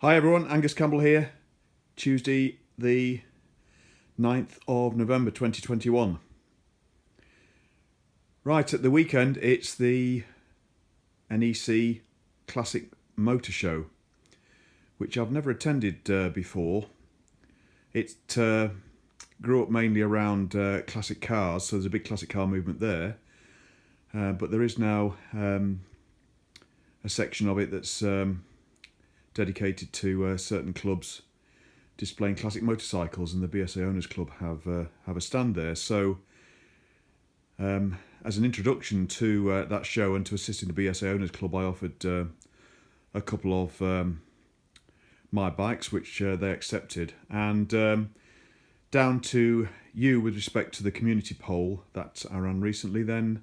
Hi everyone, Angus Campbell here. Tuesday the 9th of November 2021. Right, at the weekend it's the NEC Classic Motor Show, which I've never attended before. It grew up mainly around classic cars, so there's a big classic car movement there. But there is now a section of it that's dedicated to certain clubs displaying classic motorcycles, and the BSA Owners Club have a stand there. So as an introduction to that show and to assisting the BSA Owners Club, I offered a couple of my bikes, which they accepted. And down to you with respect to the community poll that I ran recently, then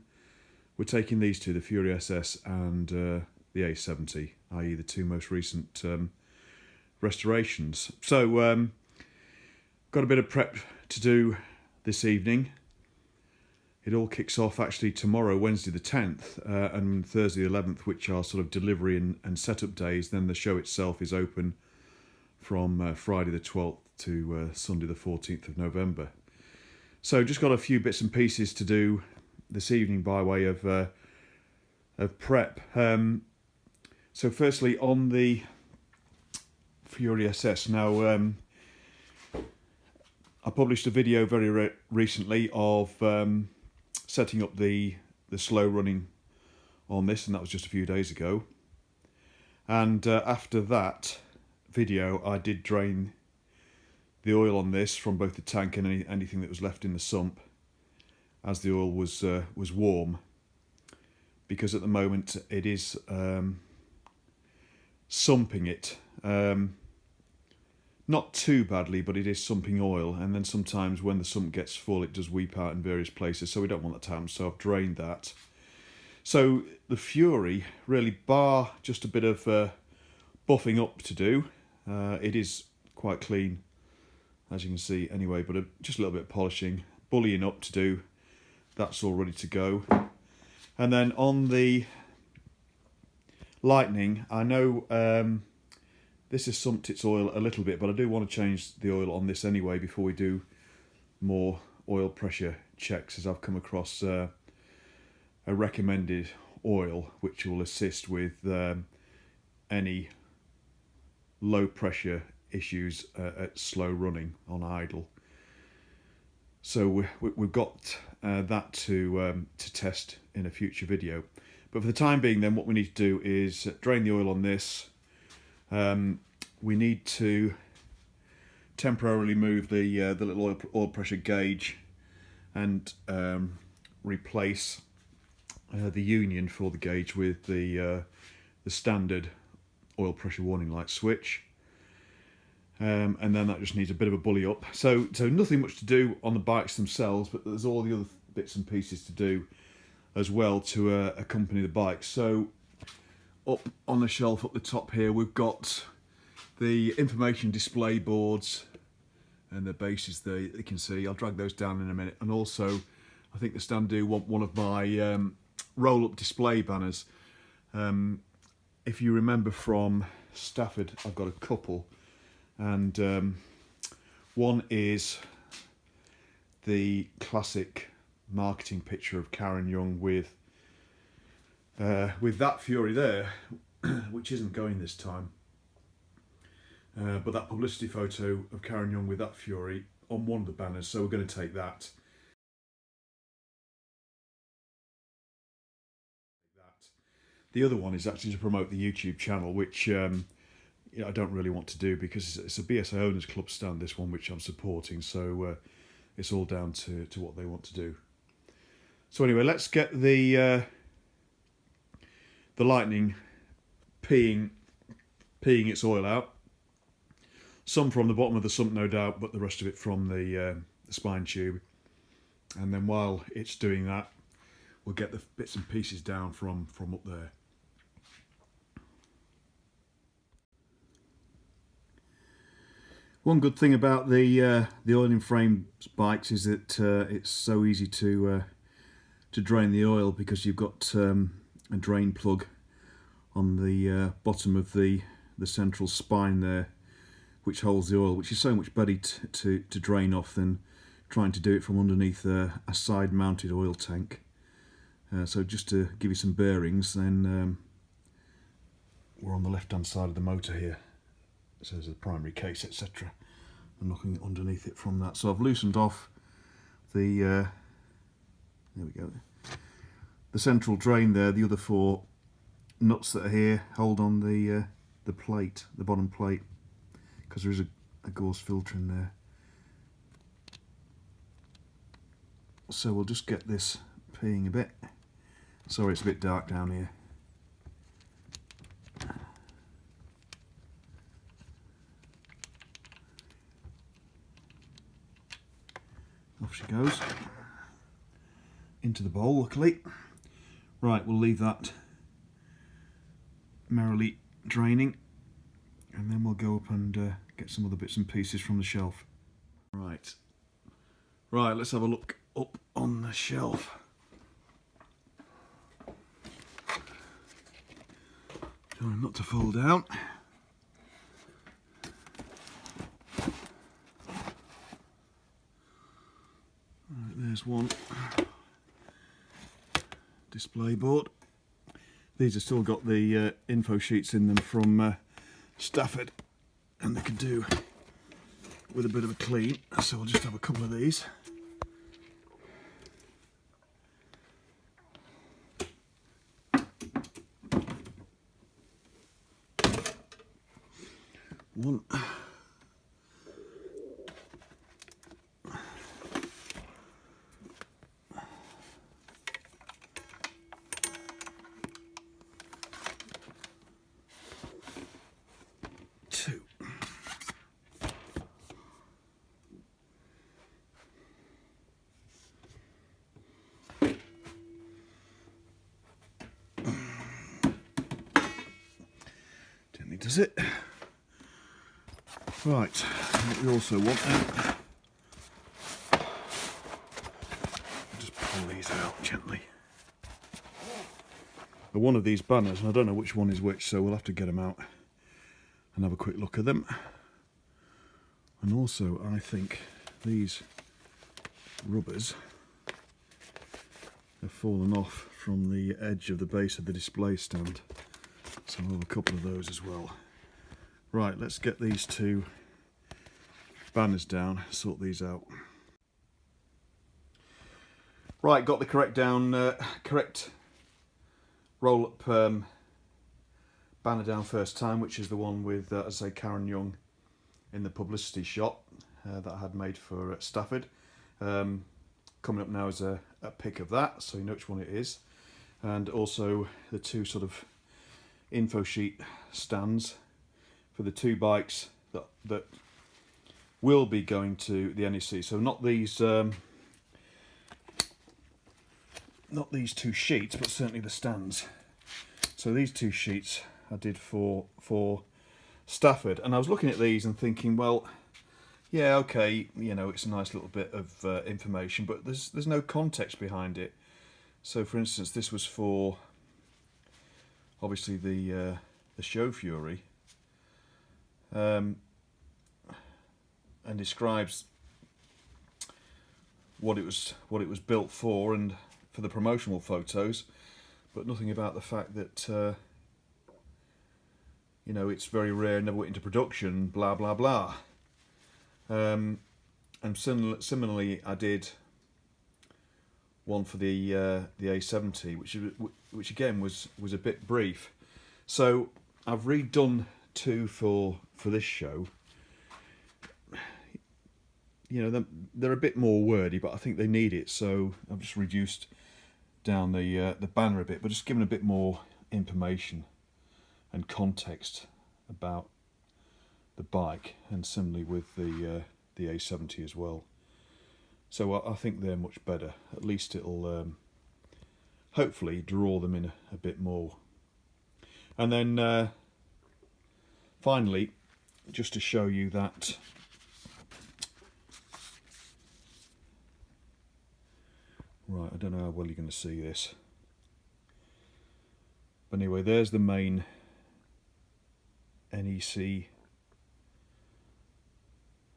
we're taking these two, the Fury SS and the A70, i.e. the two most recent restorations. So got a bit of prep to do this evening. It all kicks off actually tomorrow, Wednesday the 10th, and Thursday the 11th, which are sort of delivery and setup days. Then the show itself is open from Friday the 12th to Sunday the 14th of November. So just got a few bits and pieces to do this evening by way of prep. So firstly, on the Fury SS. Now, I published a video very recently of setting up the slow running on this, and that was just a few days ago. And after that video, I did drain the oil on this from both the tank and anything that was left in the sump, as the oil was warm, because at the moment it is sumping it. Not too badly, but it is sumping oil, and then sometimes when the sump gets full it does weep out in various places, so we don't want that to happen, so I've drained that. So the Fury, really, bar just a bit of buffing up to do, it is quite clean as you can see anyway, but just a little bit of polishing, bullying up to do, that's all ready to go. And then on the Lightning, I know this has sumped its oil a little bit, but I do want to change the oil on this anyway before we do more oil pressure checks, as I've come across a recommended oil which will assist with any low pressure issues at slow running on idle. So we've got that to test in a future video. But for the time being then, what we need to do is drain the oil on this. We need to temporarily move the little oil pressure gauge and replace the union for the gauge with the standard oil pressure warning light switch. And then that just needs a bit of a bully up. So nothing much to do on the bikes themselves, but there's all the other bits and pieces to do as well to accompany the bike. So up on the shelf up the top here, we've got the information display boards and the bases there you can see. I'll drag those down in a minute. And also, I think the stand do want one of my roll-up display banners. If you remember from Stafford, I've got a couple. And one is the classic marketing picture of Karen Young with that Fury there, which isn't going this time. But that publicity photo of Karen Young with that Fury on one of the banners, so we're going to take that. The other one is actually to promote the YouTube channel, which I don't really want to do because it's a BSA Owners Club stand, this one, which I'm supporting, so it's all down to what they want to do. So anyway, let's get the Lightning peeing its oil out. Some from the bottom of the sump, no doubt, but the rest of it from the spine tube. And then while it's doing that, we'll get the bits and pieces down from up there. One good thing about the oil in frame bikes is that it's so easy to drain the oil, because you've got a drain plug on the bottom of the the central spine there, which holds the oil, which is so much better to drain off than trying to do it from underneath a side-mounted oil tank. So just to give you some bearings, then we're on the left-hand side of the motor here. So there's a primary case, etc. I'm looking underneath it from that. So I've loosened off the there we go, the central drain there. The other 4 nuts that are here hold on the plate, the bottom plate, because there is a gauze filter in there. So we'll just get this peeing a bit. Sorry, it's a bit dark down here. Off she goes into the bowl, luckily. Right, we'll leave that merrily draining, and then we'll go up and get some other bits and pieces from the shelf. Right, let's have a look up on the shelf. Trying not to fall down. Right, there's one display board. These have still got the info sheets in them from Stafford, and they could do with a bit of a clean, so we'll just have a couple of these. One. Two. Gently does it. Right, what we also want now, just pull these out gently. One of these banners, and I don't know which one is which, so we'll have to get them out and have a quick look at them. And also, I think these rubbers have fallen off from the edge of the base of the display stand, so I'll have a couple of those as well. Right, let's get these 2 banners down, sort these out. Right, got the correct roll-up banner down first time, which is the one with, as I say, Karen Young in the publicity shot that I had made for Stafford. Coming up now is a pic of that, so you know which one it is. And also the 2 sort of info sheet stands for the 2 bikes that will be going to the NEC. So not these 2 sheets, but certainly the stands. So these 2 sheets I did for Stafford, and I was looking at these and thinking, well, yeah, okay, you know, it's a nice little bit of information, but there's no context behind it. So, for instance, this was for obviously the Show Fury. And describes what it was built for and for the promotional photos, but nothing about the fact that you know, it's very rare, never went into production, blah blah blah. And similarly, I did one for the A70, which again was a bit brief. So I've redone 2 for this show. You know, they're a bit more wordy, but I think they need it, so I've just reduced down the banner a bit, but just given a bit more information and context about the bike, and similarly with the A70 as well. So I think they're much better. At least it'll hopefully draw them in a bit more. And then finally, just to show you that right, I don't know how well you're going to see this. But anyway, there's the main NEC NEC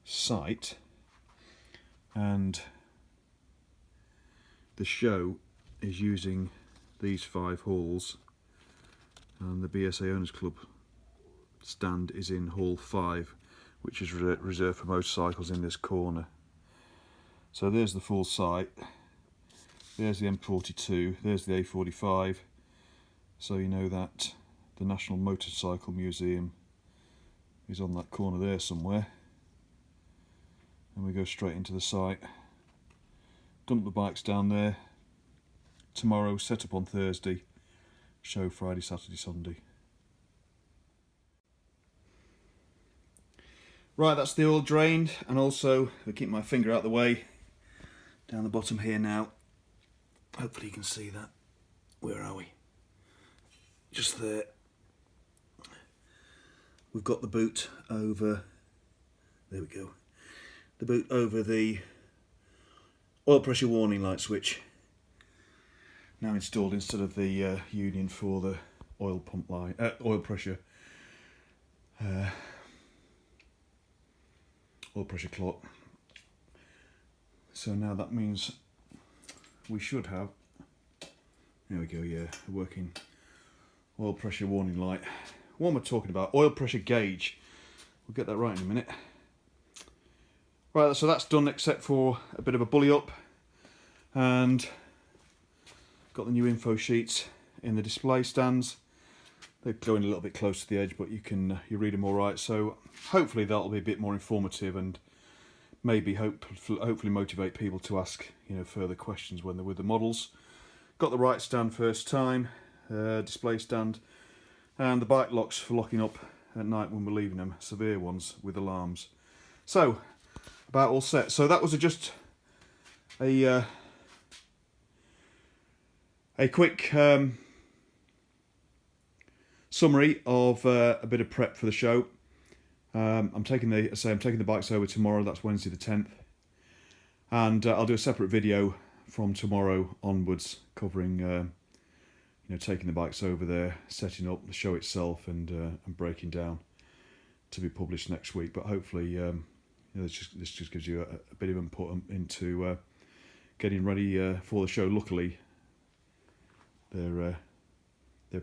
site, and the show is using these 5 halls, and the BSA Owners Club stand is in hall 5, which is reserved for motorcycles in this corner. So there's the full site, there's the M42, there's the A45, so you know that the National Motorcycle Museum is on that corner there somewhere. And we go straight into the site, dump the bikes down there, tomorrow set up on Thursday, show Friday, Saturday, Sunday. Right, that's the oil drained, and also I keep my finger out the way down the bottom here now. Hopefully you can see that. Where are we? Just there. We've got the boot over, there we go, the boot over the oil pressure warning light switch, now installed instead of the union for the oil pump line, oil pressure clock. So now that means we should have, there we go, yeah, a working oil pressure warning light. What am I talking about? Oil pressure gauge. We'll get that right in a minute. Right, so that's done except for a bit of a bully up, and got the new info sheets in the display stands. They're going a little bit close to the edge, but you read them all right. So hopefully that'll be a bit more informative, and maybe hopefully motivate people to ask further questions when they're with the models. Got the right stand first time, display stand, and the bike locks for locking up at night when we're leaving them, severe ones with alarms. So about all set. So that was just a quick summary of a bit of prep for the show. I'm taking the bikes over tomorrow. That's Wednesday the 10th, and I'll do a separate video from tomorrow onwards covering taking the bikes over there, setting up the show itself, and breaking down, to be published next week. But hopefully this just gives you a bit of input into getting ready for the show. Luckily they're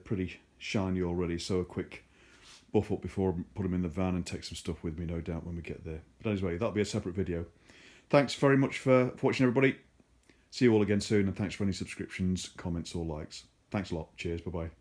pretty shiny already, so a quick buff up before I put them in the van and take some stuff with me, no doubt, when we get there. But anyway, that'll be a separate video. Thanks very much for watching, everybody. See you all again soon, and thanks for any subscriptions, comments or likes. Thanks a lot. Cheers. Bye-bye.